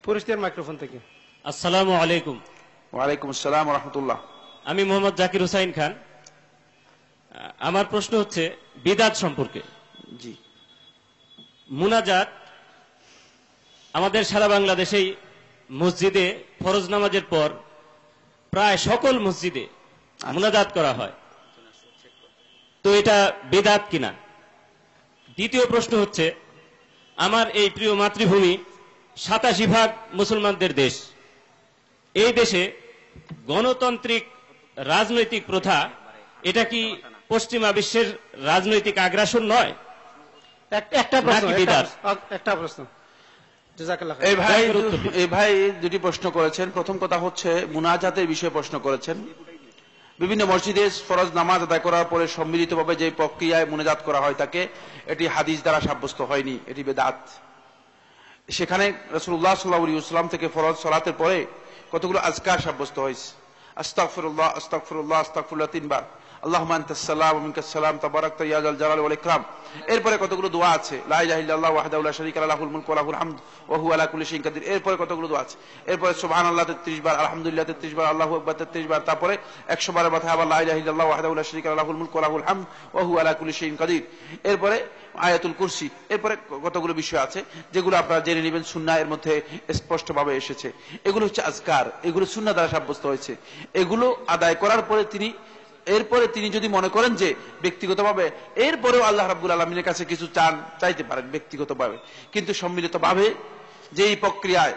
পরিষ্কার মাইক্রোফোন থেকে। আসসালামু আলাইকুম। ওয়ালাইকুম আসসালাম ওয়া রাহমাতুল্লাহ। আমি মোহাম্মদ জাকির হুসাইন খান। আমার প্রশ্ন হচ্ছে বিদআত সম্পর্কে। জি, মুনাজাত আমাদের সারা বাংলাদেশেই মসজিদে ফরজ নামাজের পর প্রায় সকল মসজিদে মুনাজাত করা হয়, তো এটা বিদআত কিনা? দ্বিতীয় প্রশ্ন হচ্ছে, আমার এই প্রিয় মাতৃভূমি 87% মুসলমানদের দেশ, এই দেশে গণতান্ত্রিক রাজনৈতিক প্রথা এটা কি পশ্চিমা বিশ্বের রাজনৈতিক আগ্রাসন নয়? একটা প্রশ্ন। এই ভাই দুটি প্রশ্ন করেছেন। প্রথম কথা হচ্ছে মুনাজাতের বিষয়ে প্রশ্ন করেছেন। বিভিন্ন মসজিদে ফরজ নামাজ আদায় করার পরে সম্মিলিতভাবে যে প্রক্রিয়ায় মুনাজাত করা হয় তাকে এটি হাদিস দ্বারা সাব্যস্ত হয়নি, এটি বেদাত। সেখানে রাসূলুল্লাহ সাল্লাল্লাহু আলাইহি ওয়াসাল্লাম থেকে ফরজ সালাতের পরে কতগুলো আজকার সাব্যস্ত হয়েছে। আস্তাগফিরুল্লাহ আস্তাগফিরুল্লাহ আস্তাগফিরুল্লাহ 3 বার, আল্লাহুম্মা আনতাস সালাম ওয়া মিনকাস সালাম তাবারাকতা ইয়া যাল জালালি ওয়াল ইকরাম। এরপরে কতগুলো দোয়া আছে, লা ইলাহা ইল্লাল্লাহ ওয়াহদাহু লা শারীকা লাহু লাহুল মুলকু ওয়া লাহুল হামদ ওয়া হুয়া আলা কুল্লি শাইইন কাদির। এরপরে কতগুলো দোয়া আছে, এরপরে সুবহানাল্লাহ 33 বার, আলহামদুলিল্লাহ 33 বার, আল্লাহু আকবার 33 বার, তারপরে 100 বারের মাথায় আবার লা ইলাহা ইল্লাল্লাহ ওয়াহদাহু লা শারীকা লাহুল মুলকু ওয়া লাহুল হামদ ওয়া হুয়া আলা কুল্লি শাইইন কাদির। এরপরে আয়াতুল কুরসি। এরপরে কতগুলো বিষয় আছে যেগুলো আপনারা জেনে নেবেন, সুন্নাহ এর মধ্যে স্পষ্টভাবে এসেছে। এগুলো হচ্ছে আজকার, এগুলো সুন্নাহ দ্বারা সাব্যস্ত হয়েছে। এগুলো আদায় করার পরে এরপরে তিনি যদি মনে করেন যে ব্যক্তিগতভাবে এরপরেও আল্লাহ রাব্বুল আলামিনের কাছে কিছু চাইতে পারেন ব্যক্তিগতভাবে, কিন্তু সম্মিলিতভাবে যেই প্রক্রিয়ায়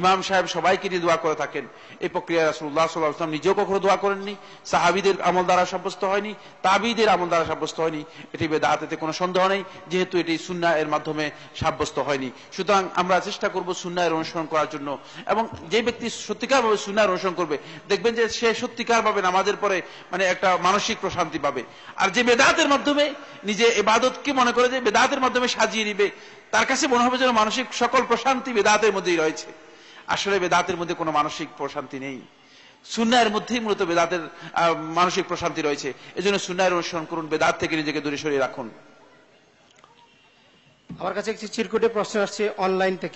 ইমাম সাহেব সবাইকে নিয়ে দোয়া করে থাকেন, এই প্রক্রিয়ায় রাসূলুল্লাহ সাল্লাল্লাহু আলাইহি ওয়াসাল্লাম নিজেও কখনো দোয়া করেননি, সাহাবীদের আমল দ্বারা সাব্যস্ত হয়নি, তাবিঈদের আমল দ্বারা সাব্যস্ত হয়নি। এটি বেদাত, এতে কোনো সন্দেহ নেই, যেহেতু এটি সুন্নাহ এর মাধ্যমে সাব্যস্ত হয়নি। সুতরাং আমরা চেষ্টা করব সুন্নাহ এর অনুসরণ করার জন্য, এবং যে ব্যক্তি সত্যিকারভাবে সুন্নাহ এর অনুসরণ করবে দেখবেন যে সে সত্যিকারভাবে নামাজের পরে মানে একটা মানসিক প্রশান্তি পাবে। আর যে বেদাতের মাধ্যমে নিজে ইবাদতকে মনে করে যে বেদাতের মাধ্যমে সাজিয়ে নিবে, তার কাছে মনে হবে যেন মানসিক সকল প্রশান্তি বেদাতের মধ্যেই রয়েছে। আসলে বেদাতের মধ্যে কোনো মানসিক প্রশান্তি নেই, সুন্নাহের মধ্যেই মূলত বেদাতের মানসিক প্রশান্তি রয়েছে। এজন্য সুন্নাহের অনুসরণ করুন, বেদাত থেকে নিজেকে দূরে সরিয়ে রাখুন। আমার কাছে একটি চিরকুটে প্রশ্ন আসছে অনলাইন থেকে।